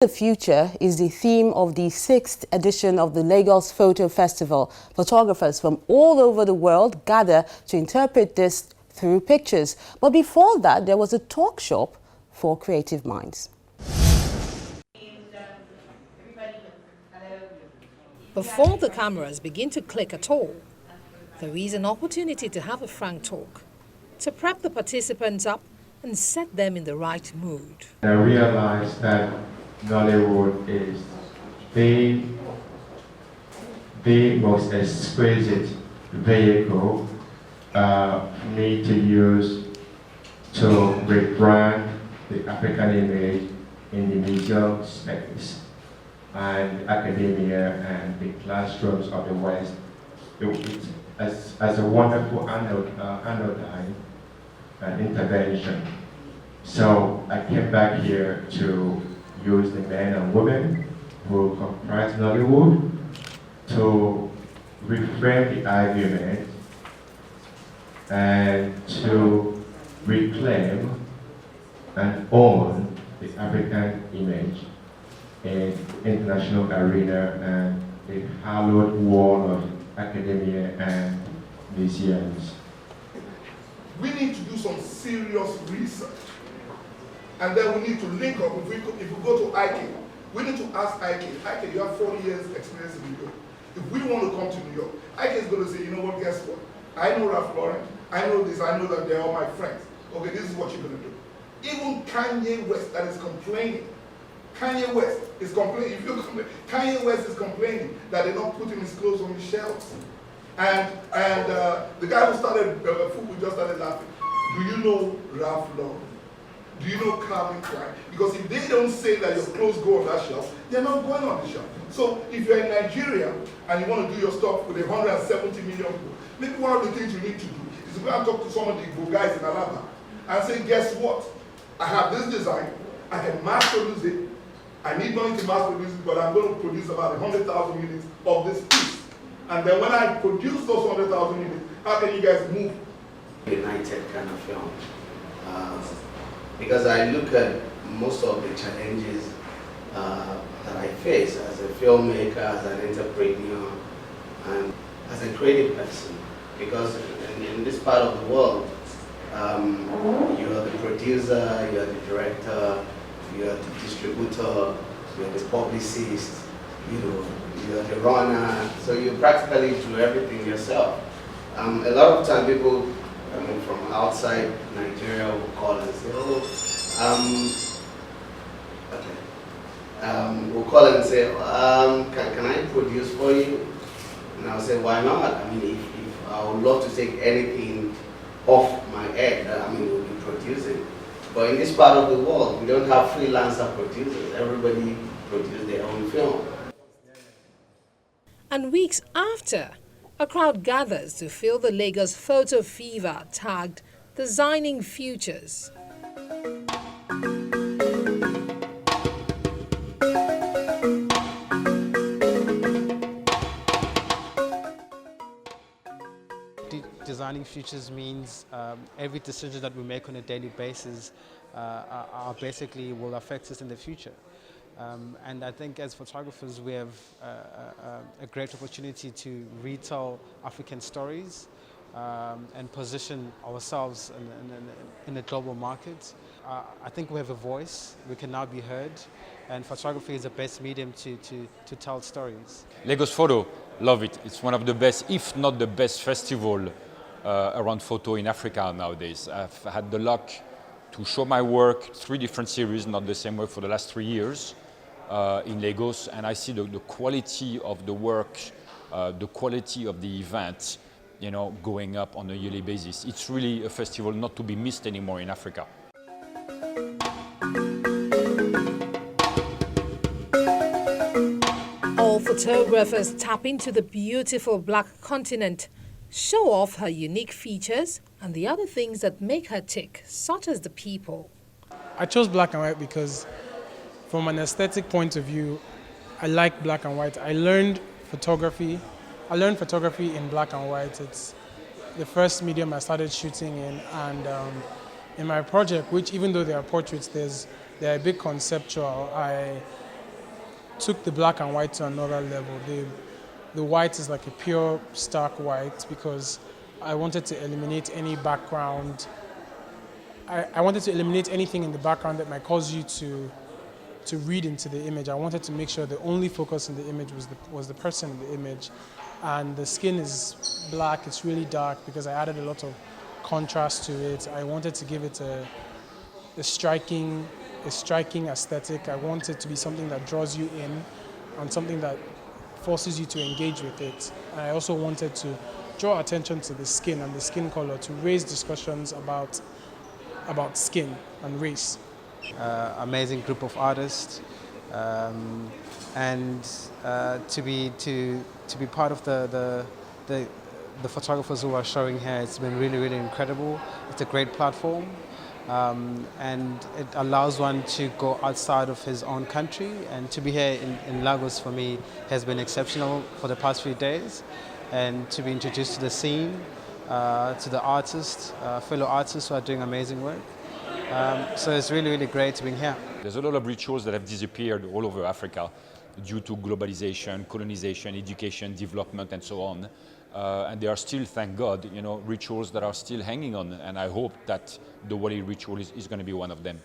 The future is the theme of the 6th edition of the Lagos Photo Festival. Photographers from all over the world gather to interpret this through pictures. But before that, there was a talk shop for creative minds. Before the cameras begin to click at all, there is an opportunity to have a frank talk, to prep the participants up and set them in the right mood. I realized that Nollywood is the most exquisite vehicle for me to use to rebrand the African image in the museum space and academia and the classrooms of the West. It's as a wonderful anodyne intervention. So I came back here to use the men and women who comprise Nollywood to reframe the argument and to reclaim and own the African image in international arena and the hallowed wall of academia and museums. We need to do some serious research. And then we need to link up. If we go to IK, we need to ask IK, you have 40 years experience in New York. If we want to come to New York, IK is going to say, you know what, guess what? I know Ralph Lauren, I know this, I know that they're all my friends. Okay, this is what you're going to do. Even Kanye West that is complaining, Kanye West is complaining, Kanye West is complaining that they're not putting his clothes on the shelves. And the guy who started football just started laughing. Do you know Ralph Lauren? Do you know Calvin Klein? Because if they don't say that your clothes go on that shelf, they're not going on the shelf. So if you're in Nigeria and you want to do your stuff with 170 million people, maybe one of the things you need to do is to go and talk to some of the Igbo guys in Alaba and say, guess what? I have this design, I can mass produce it, I need money to mass produce it, but I'm going to produce about 100,000 units of this piece. And then when I produce those 100,000 units, how can you guys move? United kind of film. Because I look at most of the challenges that I face as a filmmaker, as an entrepreneur, and as a creative person. Because in this part of the world, you are the producer, you are the director, you are the distributor, you are the publicist, you are the runner. So you practically do everything yourself. A lot of time people from outside Nigeria will call and say, we'll call and say, can I produce for you? And I'll say, why not? I mean, if I would love to take anything off my head, we'll be producing. But in this part of the world, we don't have freelancer producers. Everybody produces their own film. And weeks after, a crowd gathers to feel the Lagos photo fever tagged Designing Futures. Designing futures means every decision that we make on a daily basis basically will affect us in the future. And I think as photographers we have a great opportunity to retell African stories and position ourselves in a global market. I think we have a voice, we can now be heard, and photography is the best medium to tell stories. Lagos Photo, love it. It's one of the best, if not the best festival around photo in Africa nowadays. I've had the luck to show my work, 3 different series, not the same way for the last 3 years in Lagos, and I see the quality of the work, the quality of the event, going up on a yearly basis. It's really a festival not to be missed anymore in Africa. All photographers tap into the beautiful Black continent, show off her unique features and the other things that make her tick, such as the people. I chose black and white because from an aesthetic point of view, I like black and white. I learned photography in black and white. It's the first medium I started shooting in, and in my project, which even though they are portraits, they're a bit conceptual. I took the black and white to another level. The white is like a pure stark white because I wanted to eliminate any background. I wanted to eliminate anything in the background that might cause you to read into the image. I wanted to make sure the only focus in the image was the person in the image. And the skin is black, it's really dark because I added a lot of contrast to it. I wanted to give it a striking aesthetic. I want it to be something that draws you in and something that forces you to engage with it. And I also wanted to draw attention to the skin and the skin color to raise discussions about skin and race. Amazing group of artists, and to be part of the photographers who are showing here, it's been really, really incredible. It's a great platform. And it allows one to go outside of his own country, and to be here in Lagos for me has been exceptional for the past few days, and to be introduced to the scene, to the artists, fellow artists who are doing amazing work. So it's really, really great to be here. There's a lot of rituals that have disappeared all over Africa due to globalization, colonization, education, development, and so on. And there are still, thank God, rituals that are still hanging on, and I hope that the Wali ritual is going to be one of them.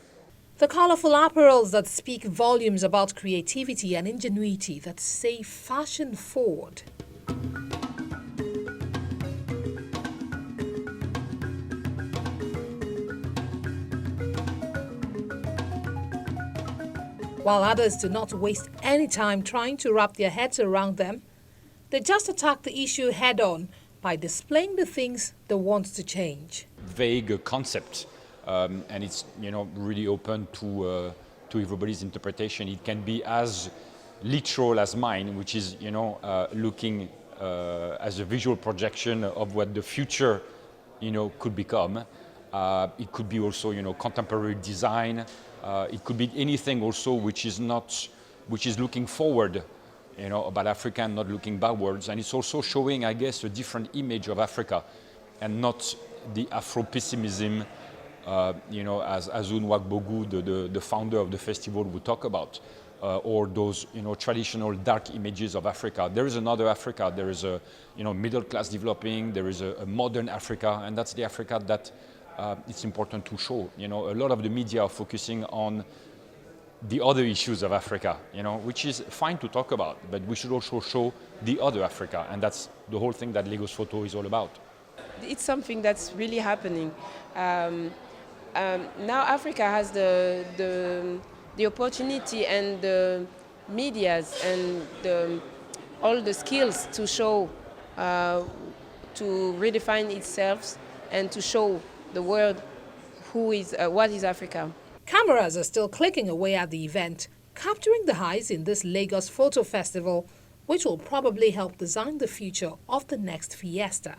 The colorful apparels that speak volumes about creativity and ingenuity that say fashion forward. While others do not waste any time trying to wrap their heads around them, they just attack the issue head-on by displaying the things they want to change. Vague concept, and it's really open to everybody's interpretation. It can be as literal as mine, which is looking as a visual projection of what the future could become. It could be also contemporary design. It could be anything also which is looking forward, about Africa and not looking backwards. And it's also showing, I guess, a different image of Africa and not the Afro-pessimism, as Azun Wagbogu, the founder of the festival, would talk about, or those, traditional dark images of Africa. There is another Africa. There is a, middle class developing. There is a modern Africa, and that's the Africa that it's important to show. A lot of the media are focusing on the other issues of Africa, which is fine to talk about, but we should also show the other Africa, and that's the whole thing that Lagos Photo is all about. It's something that's really happening. Now Africa has the opportunity and the medias and all the skills to show, to redefine itself and to show the world what is Africa. Cameras are still clicking away at the event, capturing the highs in this Lagos Photo Festival, which will probably help design the future of the next fiesta.